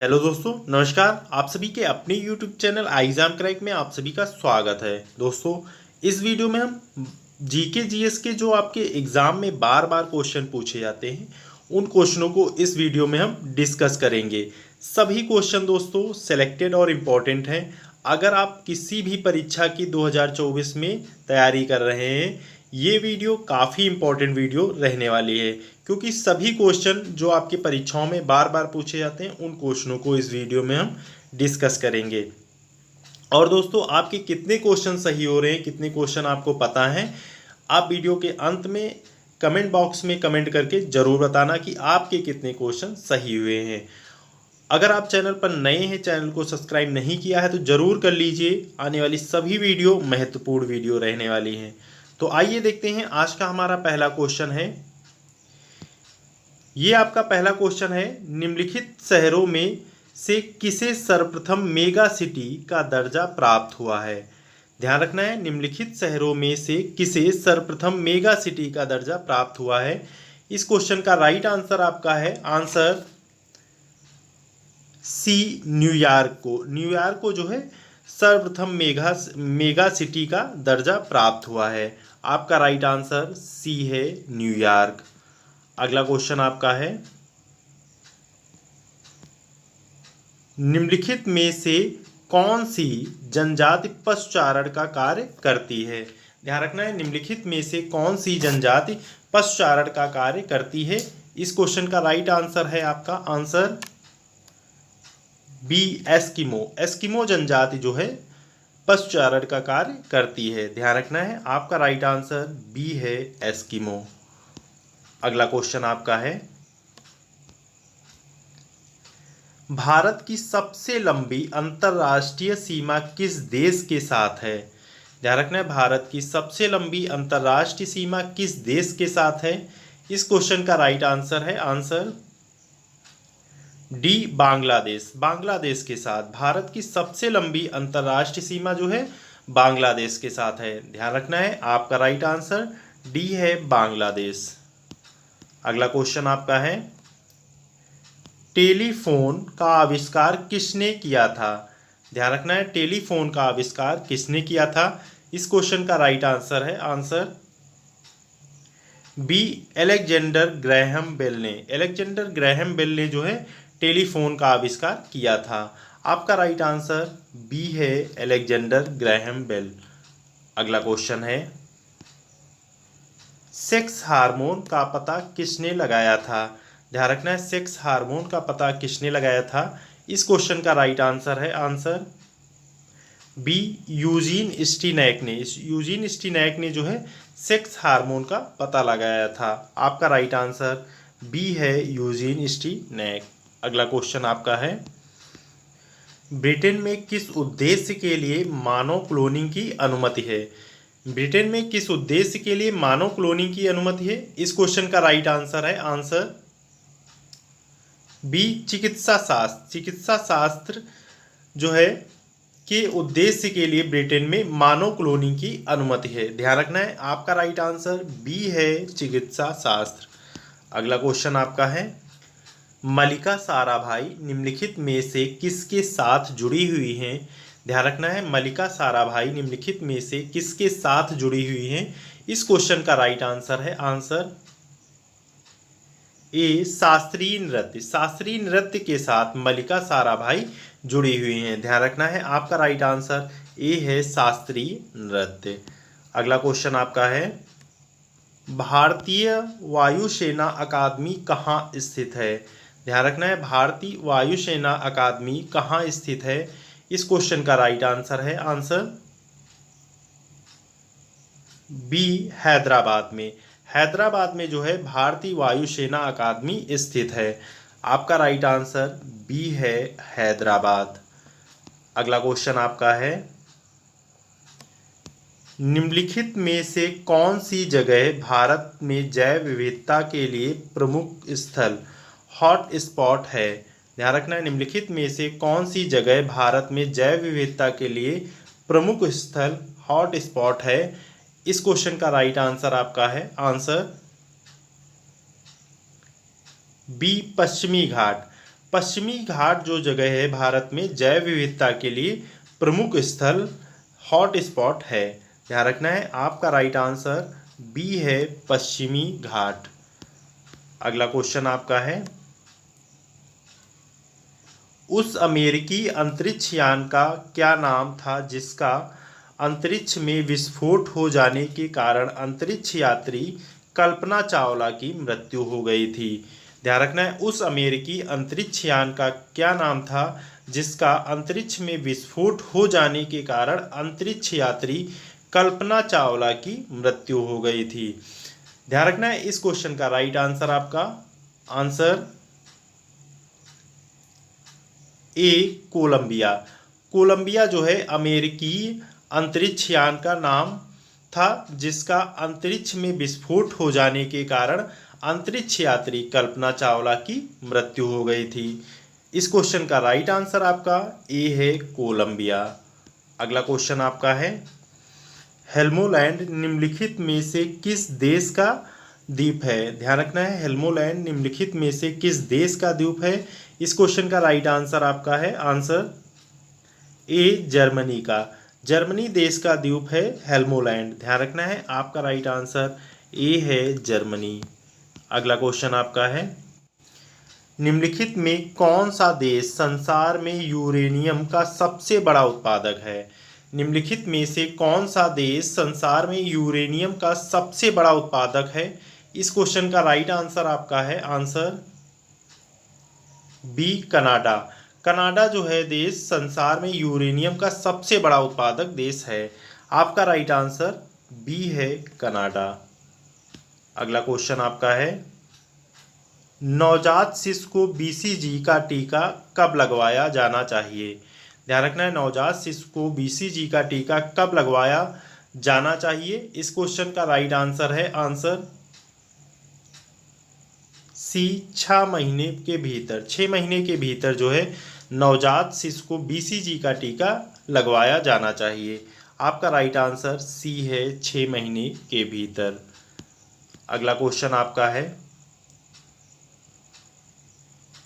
Hello दोस्तों, नमस्कार। आप सभी के अपने यूट्यूब चैनल एग्जाम क्रैक में आप सभी का स्वागत है। दोस्तों, इस वीडियो में हम जीके जीएस के जो आपके एग्ज़ाम में बार बार क्वेश्चन पूछे जाते हैं उन क्वेश्चनों को इस वीडियो में हम डिस्कस करेंगे। सभी क्वेश्चन दोस्तों सेलेक्टेड और इम्पॉर्टेंट हैं। अगर आप किसी भी परीक्षा की 2024 में तैयारी कर रहे हैं, ये वीडियो काफ़ी इम्पोर्टेंट वीडियो रहने वाली है, क्योंकि सभी क्वेश्चन जो आपकी परीक्षाओं में बार बार पूछे जाते हैं उन क्वेश्चनों को इस वीडियो में हम डिस्कस करेंगे। और दोस्तों, आपके कितने क्वेश्चन सही हो रहे हैं, कितने क्वेश्चन आपको पता है, आप वीडियो के अंत में कमेंट बॉक्स में कमेंट करके ज़रूर बताना कि आपके कितने क्वेश्चन सही हुए हैं। अगर आप चैनल पर नए हैं, चैनल को सब्सक्राइब नहीं किया है तो ज़रूर कर लीजिए। आने वाली सभी वीडियो महत्वपूर्ण वीडियो रहने वाली हैं। तो आइए देखते हैं आज का हमारा पहला क्वेश्चन है। ये आपका पहला क्वेश्चन है, निम्नलिखित शहरों में से किसे सर्वप्रथम मेगा सिटी का दर्जा प्राप्त हुआ है। ध्यान रखना है, निम्नलिखित शहरों में से किसे सर्वप्रथम मेगा सिटी का दर्जा प्राप्त हुआ है। इस क्वेश्चन का राइट आंसर आपका है आंसर सी, न्यूयॉर्क को जो है सर्वप्रथम मेगा सिटी का दर्जा प्राप्त हुआ है। आपका राइट आंसर सी है, न्यूयॉर्क। अगला क्वेश्चन आपका है, निम्नलिखित में से कौन सी जनजाति पशुचारण का कार्य करती है। ध्यान रखना है, निम्नलिखित में से कौन सी जनजाति पशुचारण का कार्य करती है। इस क्वेश्चन का राइट आंसर है आपका आंसर बी, एस्किमो जनजाति जो है पशुचारण का कार्य करती है। ध्यान रखना है, आपका राइट आंसर बी है, एस्किमो। अगला क्वेश्चन आपका है, भारत की सबसे लंबी अंतर्राष्ट्रीय सीमा किस देश के साथ है। ध्यान रखना है, भारत की सबसे लंबी अंतर्राष्ट्रीय सीमा किस देश के साथ है। इस क्वेश्चन का राइट आंसर है आंसर डी, बांग्लादेश के साथ। भारत की सबसे लंबी अंतर्राष्ट्रीय सीमा जो है बांग्लादेश के साथ है। ध्यान रखना है, आपका राइट आंसर डी है, बांग्लादेश। अगला क्वेश्चन आपका है, टेलीफोन का आविष्कार किसने किया था। ध्यान रखना है, टेलीफोन का आविष्कार किसने किया था। इस क्वेश्चन का राइट आंसर है answer B, Alexander Graham Bell ने जो है टेलीफोन का आविष्कार किया था। आपका राइट आंसर बी है, अलेक्जेंडर ग्रैहम बेल। अगला क्वेश्चन है, सेक्स हार्मोन का पता किसने लगाया था। ध्यान रखना है, सेक्स हार्मोन का पता किसने लगाया था। इस क्वेश्चन का राइट आंसर है आंसर बी, यूजीन स्टीनैक ने जो है सेक्स हार्मोन का पता लगाया था। आपका राइट आंसर बी है, यूजीन स्टीनैक। अगला क्वेश्चन आपका है, ब्रिटेन में किस उद्देश्य के लिए मानव क्लोनिंग की अनुमति है। ब्रिटेन में किस उद्देश्य के लिए मानव क्लोनिंग की अनुमति है। इस क्वेश्चन का राइट आंसर है आंसर बी, चिकित्सा शास्त्र जो है के उद्देश्य के लिए ब्रिटेन में मानव क्लोनिंग की अनुमति है। ध्यान रखना है, आपका राइट आंसर बी है, चिकित्सा शास्त्र। अगला क्वेश्चन आपका है, मल्लिका साराभाई निम्नलिखित में से किसके साथ जुड़ी हुई हैं। ध्यान रखना है, मल्लिका साराभाई निम्नलिखित में से किसके साथ जुड़ी हुई हैं। इस क्वेश्चन का राइट आंसर है आंसर ए, शास्त्रीय नृत्य के साथ मल्लिका साराभाई जुड़ी हुई हैं। ध्यान रखना है, आपका राइट आंसर ए है, शास्त्रीय नृत्य। अगला क्वेश्चन आपका है, भारतीय वायुसेना अकादमी कहाँ स्थित है। ध्यान रखना है, भारतीय वायुसेना अकादमी कहाँ स्थित है। इस क्वेश्चन का राइट आंसर है आंसर बी, हैदराबाद में जो है भारतीय वायुसेना अकादमी स्थित है। आपका राइट आंसर बी है, हैदराबाद। अगला क्वेश्चन आपका है, निम्नलिखित में से कौन सी जगह भारत में जैव विविधता के लिए प्रमुख स्थल हॉट स्पॉट है। ध्यान रखना है, निम्नलिखित में से कौन सी जगह भारत में जैव विविधता के लिए प्रमुख स्थल हॉट स्पॉट है। इस क्वेश्चन का राइट आंसर आपका है आंसर बी, पश्चिमी घाट। पश्चिमी घाट जो जगह है भारत में जैव विविधता के लिए प्रमुख स्थल, हॉट स्पॉट है। ध्यान रखना है, आपका राइट आंसर बी है पश्चिमी घाट। अगला क्वेश्चन आपका है, उस अमेरिकी अंतरिक्ष यान का क्या नाम था जिसका अंतरिक्ष में विस्फोट हो जाने के कारण अंतरिक्ष यात्री कल्पना चावला की मृत्यु हो गई थी। ध्यान रखना है, उस अमेरिकी अंतरिक्ष यान का क्या नाम था जिसका अंतरिक्ष में विस्फोट हो जाने के कारण अंतरिक्ष यात्री कल्पना चावला की मृत्यु हो गई थी। ध्यान रखना है, इस क्वेश्चन का राइट आंसर आपका आंसर ए कोलंबिया। कोलंबिया जो है अमेरिकी अंतरिक्ष यान का नाम था जिसका अंतरिक्ष में विस्फोट हो जाने के कारण अंतरिक्ष यात्री कल्पना चावला की मृत्यु हो गई थी। इस क्वेश्चन का राइट आंसर आपका ए है कोलंबिया। अगला क्वेश्चन आपका है, हेल्मोलैंड निम्नलिखित में से किस देश का द्वीप है। ध्यान रखना है, हेल्मोलैंड निम्नलिखित में से किस देश का द्वीप है। इस क्वेश्चन का राइट आंसर आपका है आंसर ए जर्मनी का। जर्मनी देश का द्वीप है हेल्मोलैंड। ध्यान रखना है, आपका राइट आंसर ए है जर्मनी। अगला क्वेश्चन आपका है, निम्नलिखित में कौन सा देश संसार में यूरेनियम का सबसे बड़ा उत्पादक है। निम्नलिखित में से कौन सा देश संसार में यूरेनियम का सबसे बड़ा उत्पादक है। इस क्वेश्चन का राइट आंसर आपका है आंसर बी कनाडा। कनाडा जो है देश संसार में यूरेनियम का सबसे बड़ा उत्पादक देश है। आपका राइट आंसर बी है कनाडा। अगला क्वेश्चन आपका है, नवजात शिशु को बीसीजी का टीका कब लगवाया जाना चाहिए। ध्यान रखना है, नवजात शिशु को बीसीजी का टीका कब लगवाया जाना चाहिए। इस क्वेश्चन का राइट आंसर है आंसर सी 6 महीने के भीतर। 6 महीने के भीतर जो है नवजात शिशु को बीसीजी का टीका लगवाया जाना चाहिए। आपका राइट आंसर सी है 6 महीने के भीतर। अगला क्वेश्चन आपका है,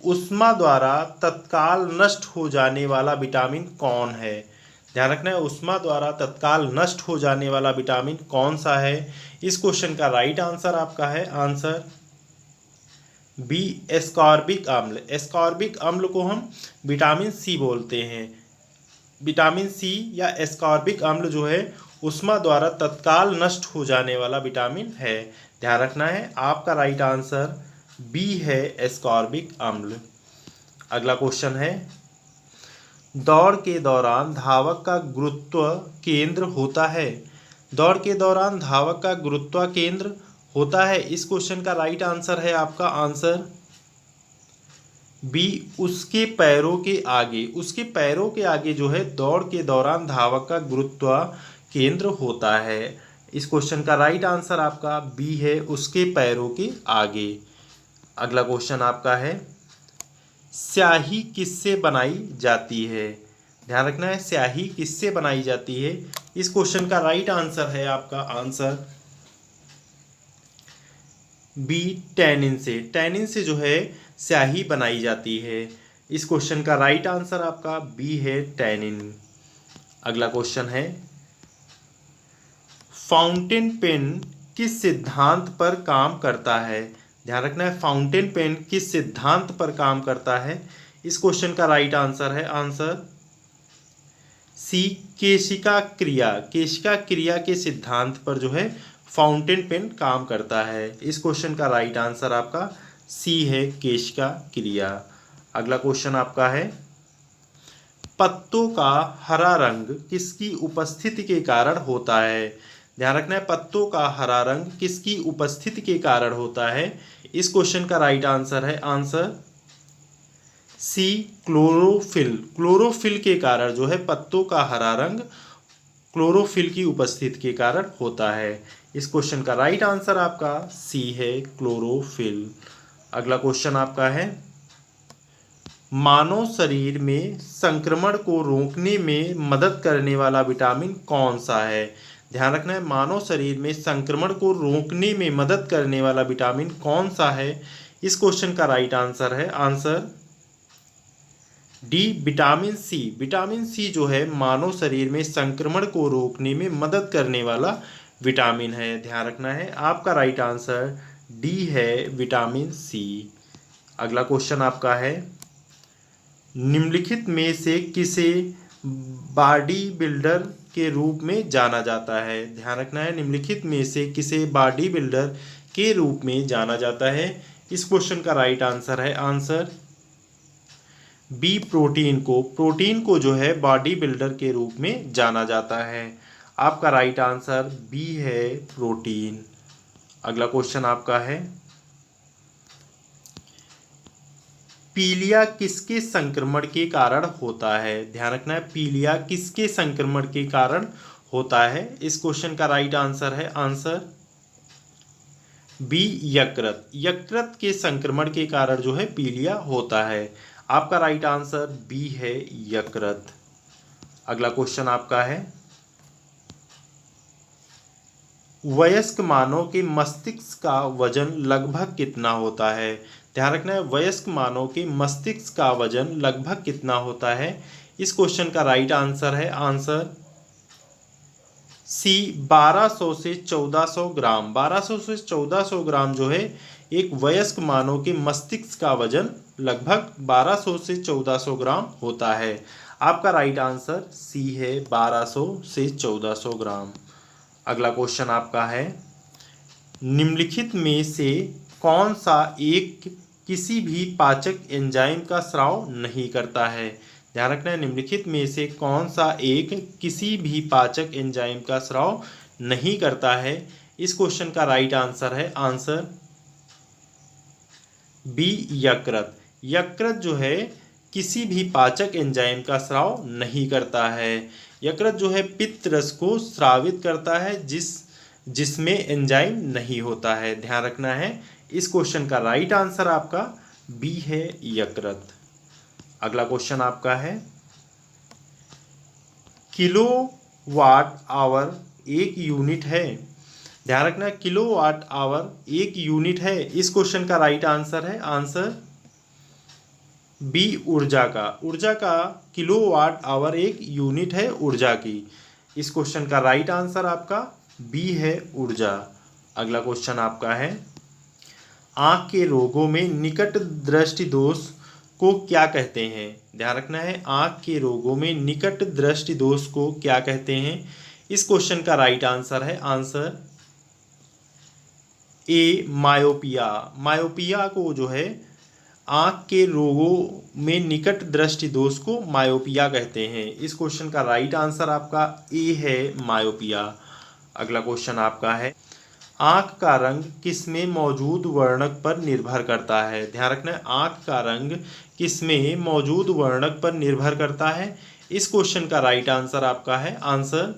उष्मा द्वारा तत्काल नष्ट हो जाने वाला विटामिन कौन है। ध्यान रखना है, उष्मा द्वारा तत्काल नष्ट हो जाने वाला विटामिन कौन सा है। इस क्वेश्चन का राइट आंसर आपका है आंसर बी एस्कॉर्बिक अम्ल। एस्कॉर्बिक अम्ल को हम विटामिन सी बोलते हैं। विटामिन सी या एस्कॉर्बिक अम्ल जो है उष्मा द्वारा तत्काल नष्ट हो जाने वाला विटामिन है। ध्यान रखना है, आपका राइट आंसर बी है एस्कॉर्बिक अम्ल। अगला क्वेश्चन है, दौड़ के दौरान धावक का गुरुत्व केंद्र होता है। दौड़ के दौरान धावक का गुरुत्व केंद्र होता है। इस क्वेश्चन का राइट आंसर है आपका आंसर बी उसके पैरों के आगे। उसके पैरों के आगे जो है दौड़ के दौरान धावक का गुरुत्व केंद्र होता है। इस क्वेश्चन का राइट आंसर आपका बी है उसके पैरों के आगे। अगला क्वेश्चन आपका है, स्याही किससे बनाई जाती है। ध्यान रखना है, स्याही किससे बनाई जाती है। इस क्वेश्चन का राइट आंसर है आपका आंसर बी टैनिन से। टैनिन से जो है स्याही बनाई जाती है। इस क्वेश्चन का राइट आंसर आपका बी है टैनिन। अगला क्वेश्चन है, फाउंटेन पेन किस सिद्धांत पर काम करता है। ध्यान रखना है, फाउंटेन पेन किस सिद्धांत पर काम करता है। इस क्वेश्चन का राइट आंसर है आंसर सी केशिका क्रिया। केशिका क्रिया के सिद्धांत पर जो है फाउंटेन पेन काम करता है। इस क्वेश्चन का राइट आंसर आपका सी है केशिका क्रिया। अगला क्वेश्चन आपका है, पत्तों का हरा रंग किसकी उपस्थिति के कारण होता है। ध्यान रखना है, पत्तों का हरा रंग किसकी उपस्थिति के कारण होता है। इस क्वेश्चन का राइट आंसर है आंसर सी क्लोरोफिल। क्लोरोफिल के कारण जो है पत्तों का हरा रंग क्लोरोफिल की उपस्थिति के कारण होता है। इस क्वेश्चन का राइट आंसर आपका सी है क्लोरोफिल। अगला क्वेश्चन आपका है, मानव शरीर में संक्रमण को रोकने में मदद करने वाला विटामिन कौन सा है। ध्यान रखना है, मानव शरीर में संक्रमण को रोकने में मदद करने वाला विटामिन कौन सा है। इस क्वेश्चन का राइट आंसर है answer D vitamin C. Vitamin C जो है मानव शरीर में संक्रमण को रोकने में मदद करने वाला विटामिन है, ध्यान रखना है। आपका राइट आंसर डी है विटामिन सी। अगला क्वेश्चन आपका है, निम्नलिखित में से किसे बॉडी बिल्डर के रूप में जाना जाता है? ध्यान रखना है, निम्नलिखित में से किसे बॉडी बिल्डर के रूप में जाना जाता है? इस क्वेश्चन का राइट आंसर है आंसर बी प्रोटीन को। प्रोटीन को जो है बॉडी बिल्डर के रूप में जाना जाता है। आपका राइट आंसर बी है प्रोटीन। अगला क्वेश्चन आपका है, पीलिया किसके संक्रमण के कारण होता है? ध्यान रखना है, पीलिया किसके संक्रमण के कारण होता है? इस क्वेश्चन का राइट आंसर है आंसर बी यकृत। यकृत के संक्रमण के कारण जो है पीलिया होता है। आपका राइट आंसर बी है यकृत। अगला क्वेश्चन आपका है, वयस्क मानव के मस्तिष्क का वजन लगभग कितना होता है? ध्यान रखना है, वयस्क मानव के मस्तिष्क का वजन लगभग कितना होता है? इस क्वेश्चन का राइट आंसर है आंसर सी 1200 से 1400 ग्राम। 1200 से 1400 ग्राम जो है एक वयस्क मानव के मस्तिष्क का वजन लगभग 1200 से 1400 ग्राम होता है। आपका राइट आंसर सी है 1200 से 1400 ग्राम। अगला क्वेश्चन आपका है, निम्नलिखित में से कौन सा एक किसी भी पाचक एंजाइम का स्राव नहीं करता है? ध्यान रखना है, निम्नलिखित में से कौन सा एक किसी भी पाचक एंजाइम का स्राव नहीं करता है? इस क्वेश्चन का राइट आंसर है आंसर बी यकृत। यकृत जो है किसी भी पाचक एंजाइम का स्राव नहीं करता है। यकृत जो है पित्त रस को स्रावित करता है जिसमें एंजाइम नहीं होता है। ध्यान रखना है, इस क्वेश्चन का राइट आंसर आपका बी है यकृत। अगला क्वेश्चन आपका है, किलोवाट आवर एक यूनिट है? ध्यान रखना, किलोवाट आवर एक यूनिट है। इस क्वेश्चन का राइट आंसर है आंसर बी ऊर्जा का। ऊर्जा का किलोवाट आवर एक यूनिट है ऊर्जा की। इस क्वेश्चन का राइट आंसर आपका बी है ऊर्जा। अगला क्वेश्चन आपका है, आँख के रोगों में निकट दृष्टि दोष को क्या कहते हैं? ध्यान रखना है, आँख के रोगों में निकट दृष्टि दोष को क्या कहते हैं? इस क्वेश्चन का राइट आंसर है आंसर ए मायोपिया। मायोपिया को जो है आँख के रोगों में निकट दृष्टि दोष को मायोपिया कहते हैं। इस क्वेश्चन का राइट आंसर आपका ए है मायोपिया। अगला क्वेश्चन आपका है, आँख का रंग किसमें मौजूद वर्णक पर निर्भर करता है? ध्यान रखना है, आँख का रंग किसमें मौजूद वर्णक पर निर्भर करता है? इस क्वेश्चन का राइट आंसर आपका है आंसर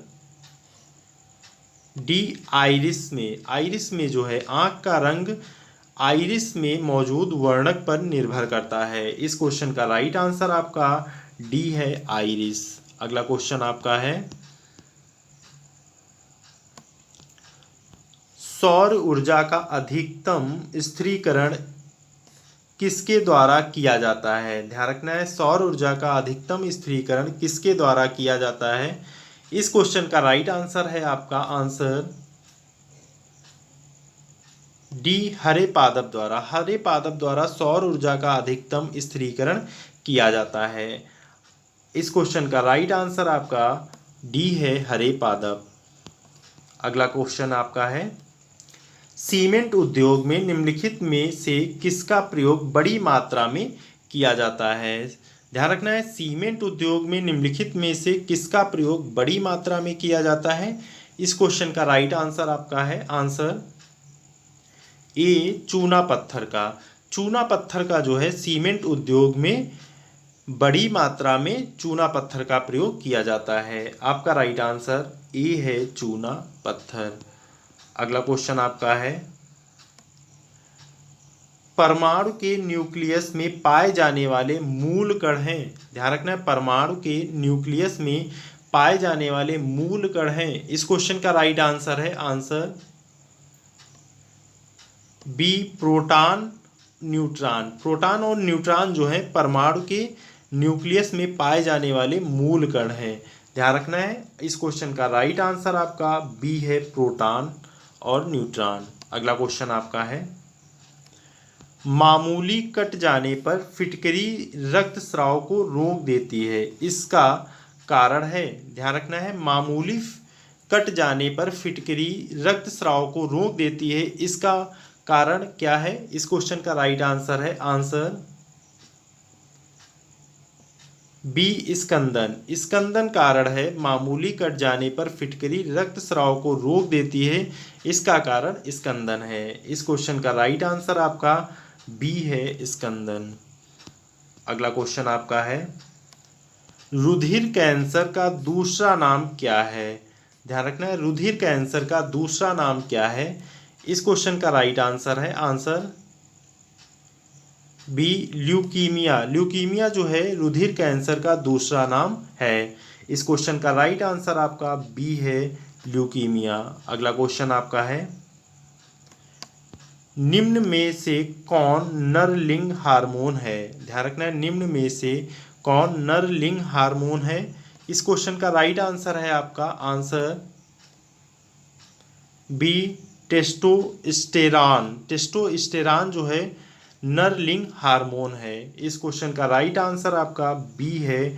डी आइरिस में। आइरिस में जो है आँख का रंग आइरिस में मौजूद वर्णक पर निर्भर करता है। इस क्वेश्चन का राइट आंसर आपका डी है आइरिस। अगला क्वेश्चन आपका है, सौर ऊर्जा का अधिकतम स्थिरीकरण किसके द्वारा किया जाता है? ध्यान रखना है, सौर ऊर्जा का अधिकतम स्थिरीकरण किसके द्वारा किया जाता है? इस क्वेश्चन का राइट आंसर है आपका आंसर डी हरे पादप द्वारा। हरे पादप द्वारा सौर ऊर्जा का अधिकतम स्थिरीकरण किया जाता है। इस क्वेश्चन का राइट आंसर आपका डी है हरे पादप। अगला क्वेश्चन आपका है, सीमेंट उद्योग में निम्नलिखित में से किसका प्रयोग बड़ी मात्रा में किया जाता है? ध्यान रखना है, सीमेंट उद्योग में निम्नलिखित में से किसका प्रयोग बड़ी मात्रा में किया जाता है? इस क्वेश्चन का राइट आंसर आपका है आंसर ए चूना पत्थर का। चूना पत्थर का जो है सीमेंट उद्योग में बड़ी मात्रा में चूना पत्थर का प्रयोग किया जाता है। आपका राइट आंसर ए है चूना पत्थर। अगला क्वेश्चन आपका है, परमाणु के न्यूक्लियस में पाए जाने वाले मूल कण हैं। ध्यान रखना है, परमाणु के न्यूक्लियस में पाए जाने वाले मूल कण हैं। इस क्वेश्चन का राइट आंसर है answer B proton neutron. Proton और न्यूट्रॉन जो है परमाणु के न्यूक्लियस में पाए जाने वाले मूल कण हैं। ध्यान रखना है, इस क्वेश्चन का राइट आंसर आपका बी है, प्रोटॉन और न्यूट्रॉन। अगला क्वेश्चन आपका है, मामूली कट जाने पर फिटकरी रक्तस्राव को रोक देती है, इसका कारण है। ध्यान रखना है, मामूली कट जाने पर फिटकरी रक्तस्राव को रोक देती है, इसका कारण क्या है? इस क्वेश्चन का राइट आंसर है आंसर बी, स्कंदन। स्कंदन कारण है, मामूली कट जाने पर फिटकरी रक्तस्राव को रोक देती है, इसका कारण स्कंदन है। इस क्वेश्चन का राइट आंसर आपका बी है, स्कंदन। अगला क्वेश्चन आपका है, रुधिर कैंसर का दूसरा नाम क्या है? ध्यान रखना है, रुधिर कैंसर का दूसरा नाम क्या है? इस क्वेश्चन का राइट आंसर है आंसर बी, ल्यूकीमिया। ल्यूकीमिया जो है रुधिर कैंसर का दूसरा नाम है। इस क्वेश्चन का राइट आंसर आपका बी है, ल्यूकीमिया। अगला क्वेश्चन आपका है, निम्न में से कौन नरलिंग हार्मोन है? ध्यान रखना है, निम्न में से कौन नरलिंग हार्मोन है? इस क्वेश्चन का राइट आंसर है आपका आंसर बी, टेस्टोस्टेरॉन। टेस्टोस्टेरॉन जो है नरलिंग हार्मोन है। इस क्वेश्चन का राइट आंसर आपका बी है,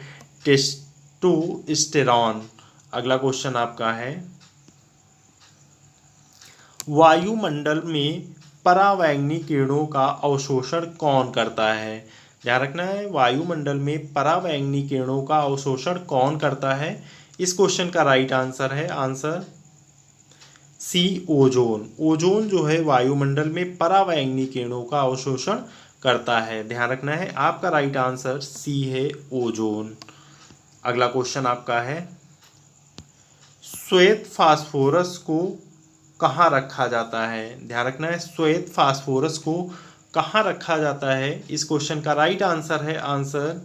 टेस्टोस्टेरॉन। अगला क्वेश्चन आपका है, वायुमंडल में परावैंगनी किरणों का अवशोषण कौन करता है? ध्यान रखना है, वायुमंडल में परावैंगनी किरणों का अवशोषण कौन करता है? इस क्वेश्चन का राइट आंसर है आंसर सी, ओजोन। ओजोन जो है वायुमंडल में परावैंगनी किरणों का अवशोषण करता है। ध्यान रखना है, आपका राइट आंसर सी है, ओजोन। अगला क्वेश्चन आपका है, श्वेत फास्फोरस को कहाँ रखा जाता है? ध्यान रखना है, श्वेत फास्फोरस को कहाँ रखा जाता है? इस क्वेश्चन का राइट आंसर है आंसर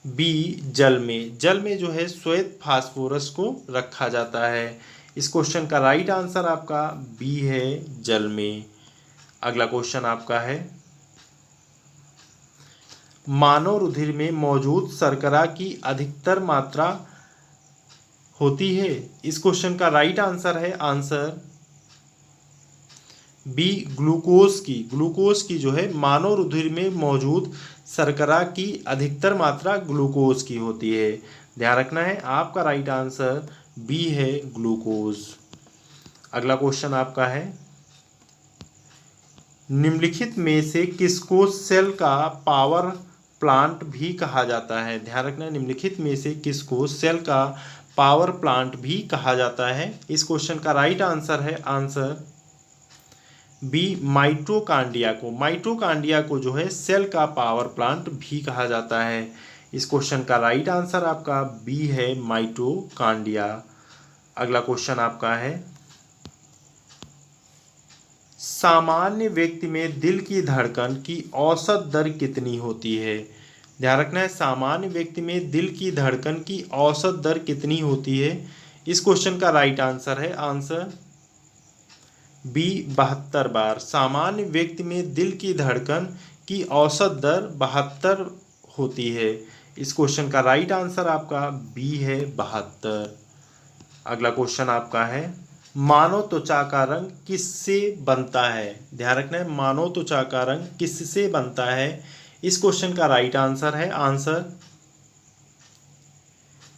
बी, जल में। जल में जो है श्वेत फास्फोरस को रखा जाता है। इस क्वेश्चन का राइट आंसर आपका बी है, जल में। अगला क्वेश्चन आपका है, मानव रुधिर में मौजूद शर्करा की अधिकतर मात्रा होती है। इस क्वेश्चन का राइट आंसर है आंसर बी, ग्लूकोज की। ग्लूकोज की जो है मानव रुधिर में मौजूद शर्करा की अधिकतर मात्रा ग्लूकोज की होती है। ध्यान रखना है, आपका राइट आंसर बी है, ग्लूकोज। अगला क्वेश्चन आपका है, निम्नलिखित में से किसको सेल का पावर प्लांट भी कहा जाता है? ध्यान रखना, निम्नलिखित में से किसको सेल का पावर प्लांट भी कहा जाता है? इस क्वेश्चन का राइट आंसर है आंसर बी, माइटोकांड्रिया को। माइटोकांड्रिया को जो है सेल का पावर प्लांट भी कहा जाता है। इस क्वेश्चन का राइट आंसर आपका बी है, माइटोकांड्रिया। अगला क्वेश्चन आपका है, सामान्य व्यक्ति में दिल की धड़कन की औसत दर कितनी होती है? ध्यान रखना है, सामान्य व्यक्ति में दिल की धड़कन की औसत दर कितनी होती है? इस क्वेश्चन का राइट आंसर है आंसर बी, 72 बार। सामान्य व्यक्ति में दिल की धड़कन की औसत दर 72 होती है। इस क्वेश्चन का राइट आंसर आपका बी है, 72। अगला क्वेश्चन आपका है, मानव त्वचा का रंग किससे बनता है? ध्यान रखना है, मानव त्वचा का रंग किससे बनता है? इस क्वेश्चन का राइट आंसर है आंसर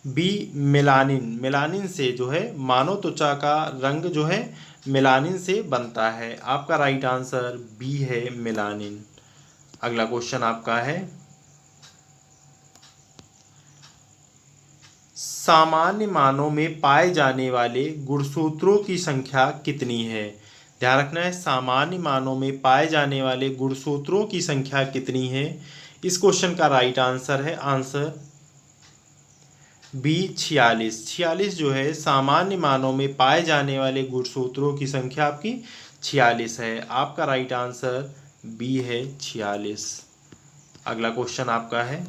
बी, मेलानिन। मेलानिन से जो है मानव त्वचा का रंग जो है मेलानिन से बनता है। आपका राइट आंसर बी है, मेलानिन। अगला क्वेश्चन आपका है, सामान्य मानव में पाए जाने वाले गुणसूत्रों की संख्या कितनी है? ध्यान रखना है, सामान्य मानव में पाए जाने वाले गुणसूत्रों की संख्या कितनी है? इस क्वेश्चन का राइट आंसर है आंसर बी, 46। 46 जो है सामान्य मानव में पाए जाने वाले गुणसूत्रों की संख्या आपकी 46 है। आपका राइट आंसर बी है, 46। अगला क्वेश्चन आपका है,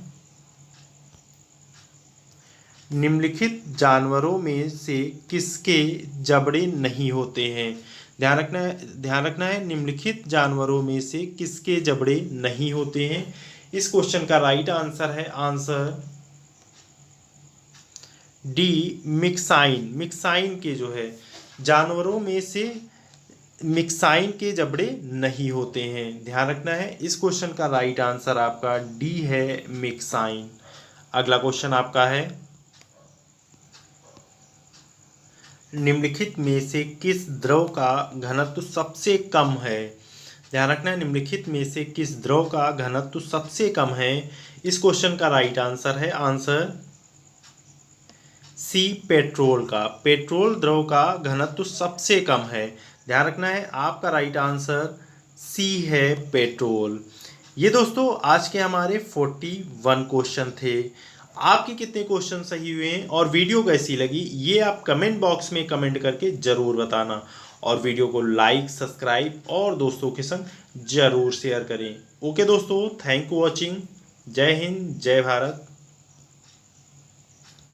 निम्नलिखित जानवरों में से किसके जबड़े नहीं होते हैं? ध्यान रखना है, निम्नलिखित जानवरों में से किसके जबड़े नहीं होते हैं? इस क्वेश्चन का राइट आंसर है आंसर डी मिक्साइन। मिक्साइन के जो है जानवरों में से मिक्साइन के जबड़े नहीं होते हैं, ध्यान रखना है। इस क्वेश्चन का राइट आंसर आपका डी है मिक्साइन। अगला क्वेश्चन आपका है निम्नलिखित में से किस द्रव का घनत्व सबसे कम है। ध्यान रखना है, निम्नलिखित में से किस द्रव का घनत्व सबसे कम है। इस क्वेश्चन का राइट आंसर है आंसर सी पेट्रोल का। पेट्रोल द्रव का घनत्व सबसे कम है, ध्यान रखना है, आपका राइट आंसर सी है पेट्रोल। ये दोस्तों आज के हमारे 41 क्वेश्चन थे। आपके कितने क्वेश्चन सही हुए हैं और वीडियो कैसी लगी ये आप कमेंट बॉक्स में कमेंट करके ज़रूर बताना, और वीडियो को लाइक सब्सक्राइब और दोस्तों के संग ज़रूर शेयर करें। ओके दोस्तों, थैंक यू वॉचिंग। जय हिंद, जय भारत।